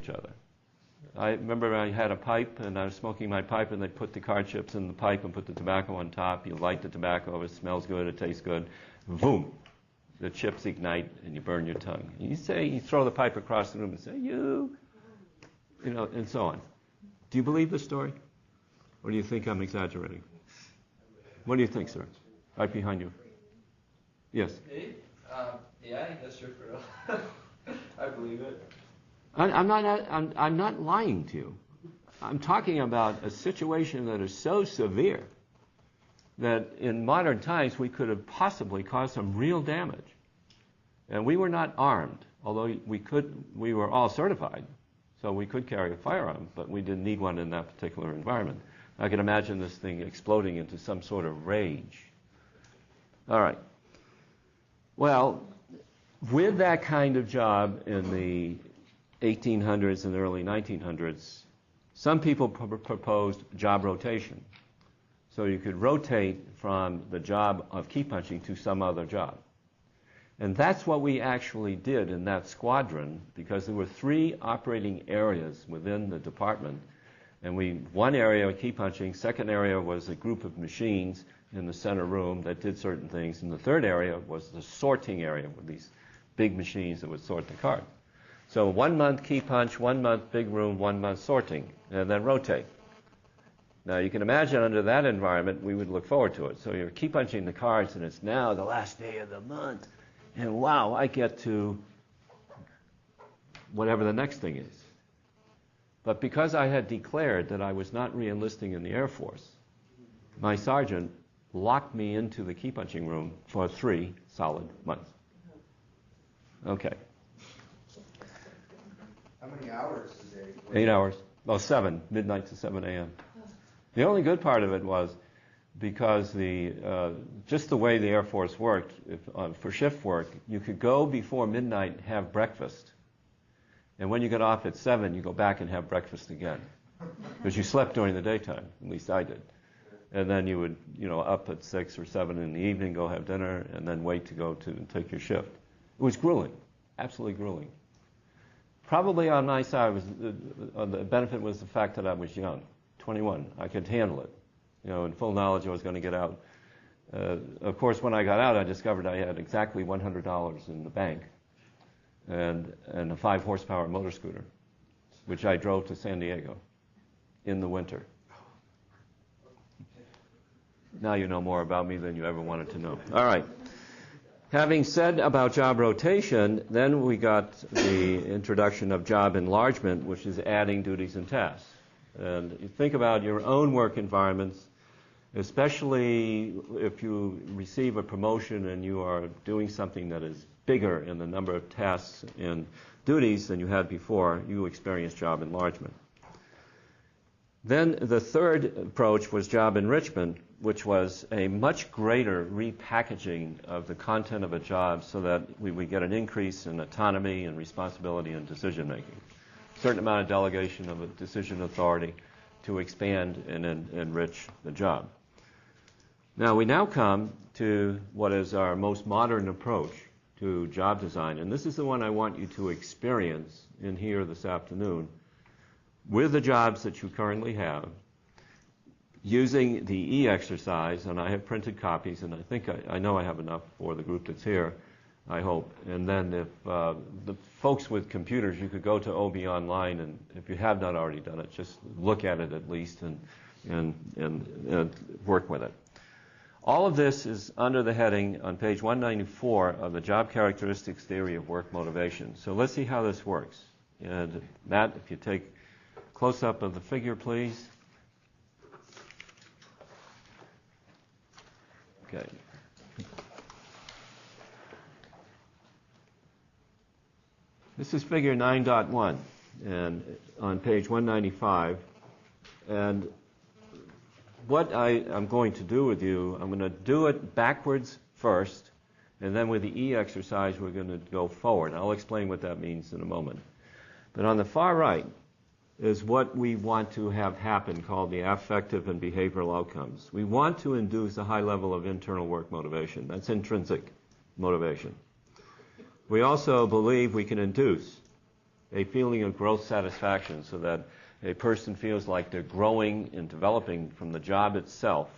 each other. I remember I had a pipe, and I was smoking my pipe, and they put the card chips in the pipe and put the tobacco on top. You light the tobacco, it smells good, it tastes good. Boom! The chips ignite, and you burn your tongue. And you throw the pipe across the room and say, you know, and so on. Do you believe this story? Or do you think I'm exaggerating? What do you think, sir? Right behind you. Yes? Me? Yeah, I guess you're for real. I believe it. I'm not lying to you. I'm talking about a situation that is so severe that in modern times we could have possibly caused some real damage. And we were not armed, although we were all certified, so we could carry a firearm, but we didn't need one in that particular environment. I can imagine this thing exploding into some sort of rage. All right. Well, with that kind of job in the 1800s and early 1900s, some people proposed job rotation. So you could rotate from the job of key punching to some other job. And that's what we actually did in that squadron, because there were 3 operating areas within the department. And one area key punching, second area was a group of machines in the center room that did certain things, and the third area was the sorting area with these big machines that would sort the cards. So 1 month key punch, 1 month big room, 1 month sorting, and then rotate. Now you can imagine under that environment we would look forward to it. So you're key punching the cards, and it's now the last day of the month, and wow, I get to whatever the next thing is. But because I had declared that I was not re-enlisting in the Air Force, my sergeant locked me into the key punching room for 3 solid months. Okay. How many hours a day? 8 hours. Well, 7, midnight to 7 a.m. The only good part of it was because just the way the Air Force worked, for shift work, you could go before midnight, have breakfast. And when you get off at 7, you go back and have breakfast again. Because you slept during the daytime, at least I did. And then you would, up at 6 or 7 in the evening, go have dinner, and then wait to go to take your shift. It was grueling, absolutely grueling. Probably on my side, the benefit was the fact that I was young, 21. I could handle it, in full knowledge I was going to get out. Of course, when I got out, I discovered I had exactly $100 in the bank and a 5-horsepower motor scooter, which I drove to San Diego in the winter. Now you know more about me than you ever wanted to know. All right. Having said about job rotation, then we got the introduction of job enlargement, which is adding duties and tasks. And you think about your own work environments, especially if you receive a promotion and you are doing something that is bigger in the number of tasks and duties than you had before, you experience job enlargement. Then the third approach was job enrichment, which was a much greater repackaging of the content of a job so that we would get an increase in autonomy and responsibility and decision making. A certain amount of delegation of a decision authority to expand and enrich the job. Now we now come to what is our most modern approach to job design, and this is the one I want you to experience in here this afternoon with the jobs that you currently have, using the E exercise, and I have printed copies, and I think I know I have enough for the group that's here, I hope. And then if the folks with computers, you could go to OB Online, and if you have not already done it, just look at it at least and work with it. All of this is under the heading on page 194 of the Job Characteristics Theory of Work Motivation. So let's see how this works. And Matt, if you take a close-up of the figure, please. Okay. This is figure 9.1 and on page 195. And what I am going to do with you, I'm going to do it backwards first, and then with the E exercise we're going to go forward. I'll explain what that means in a moment. But on the far right is what we want to have happen, called the affective and behavioral outcomes. We want to induce a high level of internal work motivation. That's intrinsic motivation. We also believe we can induce a feeling of growth satisfaction, so that a person feels like they're growing and developing from the job itself,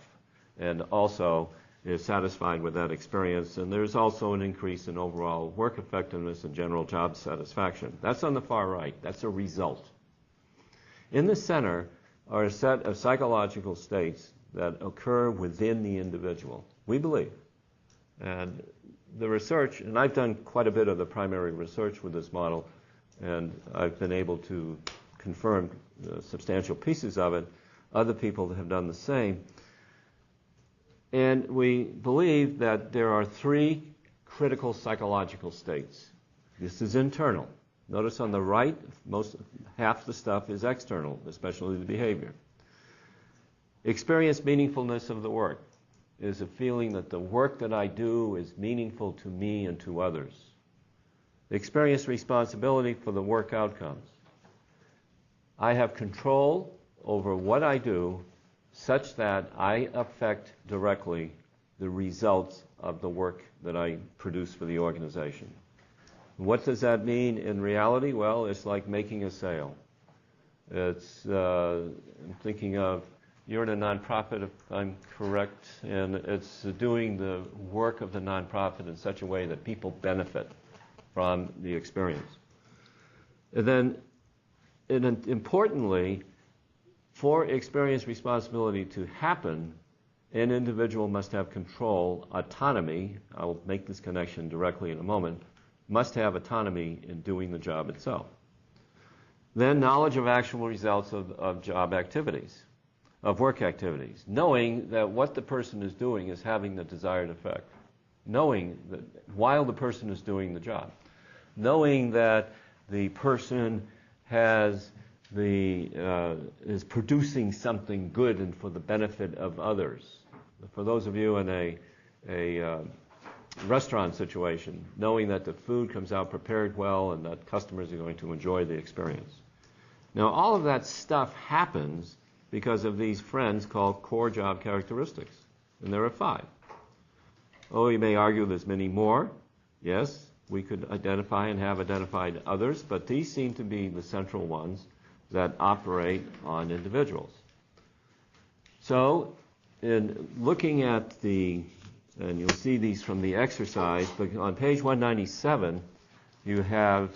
and also is satisfied with that experience. And there's also an increase in overall work effectiveness and general job satisfaction. That's on the far right. That's a result. In the center are a set of psychological states that occur within the individual, we believe. And the research, and I've done quite a bit of the primary research with this model, and I've been able to confirm substantial pieces of it. Other people have done the same. And we believe that there are three critical psychological states. This is internal. Notice on the right, half the stuff is external, especially the behavior. Experience meaningfulness of the work is a feeling that the work that I do is meaningful to me and to others. Experience responsibility for the work outcomes. I have control over what I do such that I affect directly the results of the work that I produce for the organization. What does that mean in reality? Well, it's like making a sale. It's, I'm thinking of, you're in a nonprofit, if I'm correct, and it's doing the work of the nonprofit in such a way that people benefit from the experience. And then, importantly, for experience responsibility to happen, an individual must have control, autonomy. I'll make this connection directly in a moment. Must have autonomy in doing the job itself. Then knowledge of actual results of job activities, of work activities. Knowing that what the person is doing is having the desired effect. Knowing that while the person is doing the job. Knowing that the person has is producing something good and for the benefit of others. For those of you in a restaurant situation, knowing that the food comes out prepared well and that customers are going to enjoy the experience. Now, all of that stuff happens because of these friends called core job characteristics, and there are 5. Oh, you may argue there's many more. Yes, we could identify and have identified others, but these seem to be the central ones that operate on individuals. So, in looking at and you'll see these from the exercise, but on page 197, you have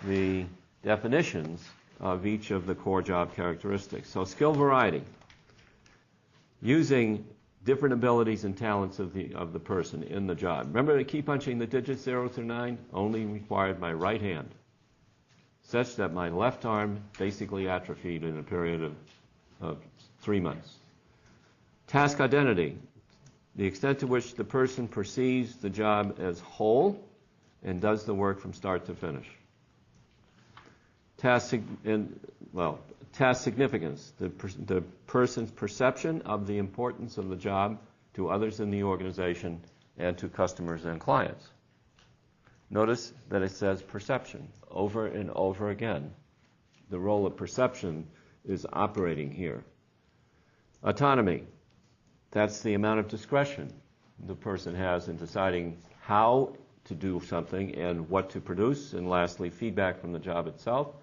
the definitions of each of the core job characteristics. So skill variety, using different abilities and talents of the person in the job. Remember the key punching the digits 0 through 9? Only required my right hand, such that my left arm basically atrophied in a period of 3 months. Task identity, the extent to which the person perceives the job as whole and does the work from start to finish. Task significance, the person's perception of the importance of the job to others in the organization and to customers and clients. Notice that it says perception over and over again. The role of perception is operating here. Autonomy, that's the amount of discretion the person has in deciding how to do something and what to produce. And lastly, feedback from the job itself.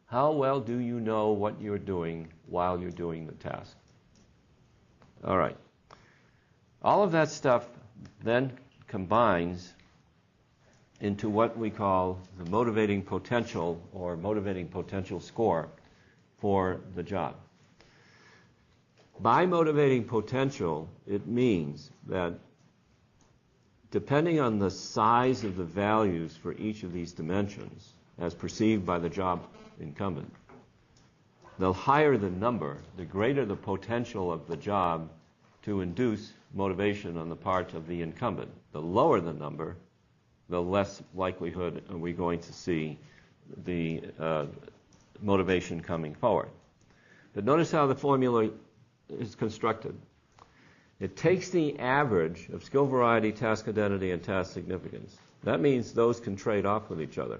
How well do you know what you're doing while you're doing the task? All right. All of that stuff then combines into what we call the motivating potential or motivating potential score for the job. By motivating potential, it means that depending on the size of the values for each of these dimensions, as perceived by the job incumbent, the higher the number, the greater the potential of the job to induce motivation on the part of the incumbent. The lower the number, the less likelihood are we going to see the motivation coming forward. But notice how the formula is constructed. It takes the average of skill variety, task identity, and task significance. That means those can trade off with each other.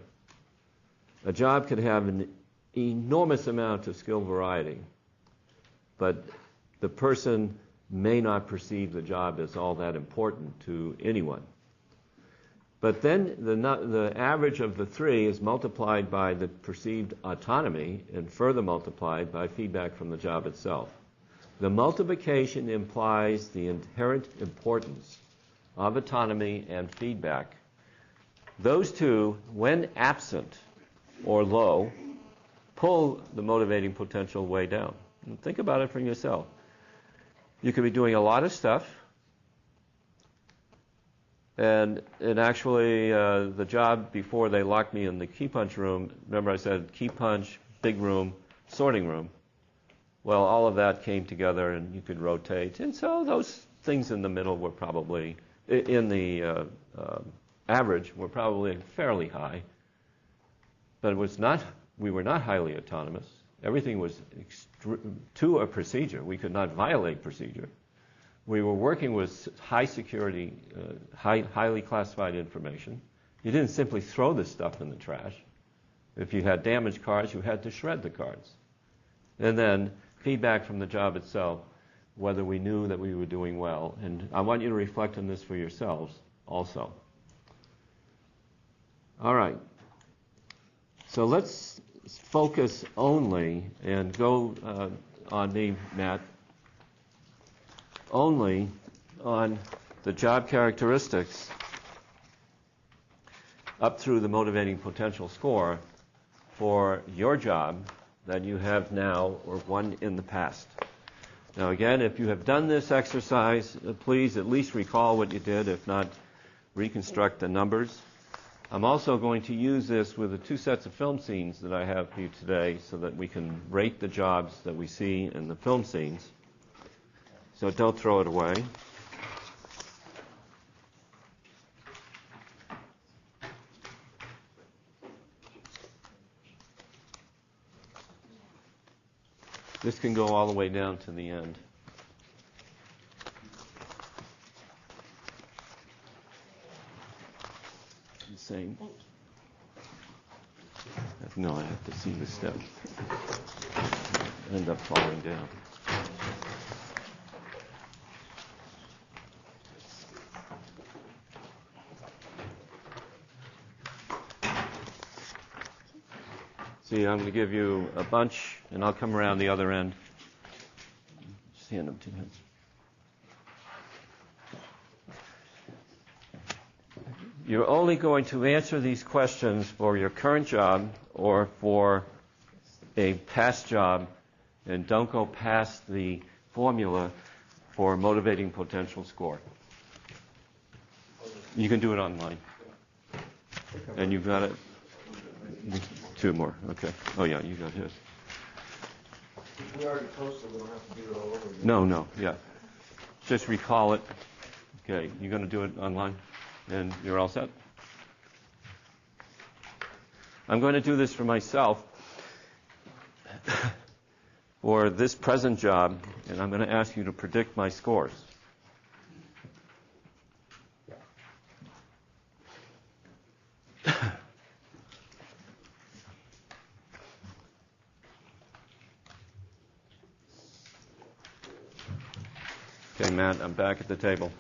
A job could have an enormous amount of skill variety, but the person may not perceive the job as all that important to anyone. But then the average of the three is multiplied by the perceived autonomy and further multiplied by feedback from the job itself. The multiplication implies the inherent importance of autonomy and feedback. Those two, when absent or low, pull the motivating potential way down. And think about it for yourself. You could be doing a lot of stuff, and actually the job before they locked me in the key punch room, remember I said key punch, big room, sorting room. Well, all of that came together and you could rotate. And so those things in the middle were probably, in the average, were probably fairly high. But it was not, we were not highly autonomous. Everything was to a procedure. We could not violate procedure. We were working with high security, highly classified information. You didn't simply throw the stuff in the trash. If you had damaged cards, you had to shred the cards. And then feedback from the job itself, whether we knew that we were doing well. And I want you to reflect on this for yourselves also. All right. So let's focus only, and go on me, Matt, only on the job characteristics up through the motivating potential score for your job that you have now or one in the past. Now again, if you have done this exercise, please at least recall what you did, if not reconstruct the numbers. I'm also going to use this with the two sets of film scenes that I have for you today so that we can rate the jobs that we see in the film scenes. So don't throw it away. This can go all the way down to the end. Same. No, I have to see the step. End up falling down. See, I'm going to give you a bunch, and I'll come around the other end. Just hand them to him. You're only going to answer these questions for your current job or for a past job, and don't go past the formula for motivating potential score. You can do it online. And you've got it? Two more, okay. Oh yeah, you got his. We already posted, we don't have to do it all over again. No, yeah. Just recall it. Okay, you're going to do it online? And you're all set? I'm going to do this for myself for this present job, and I'm going to ask you to predict my scores. Okay, Matt, I'm back at the table.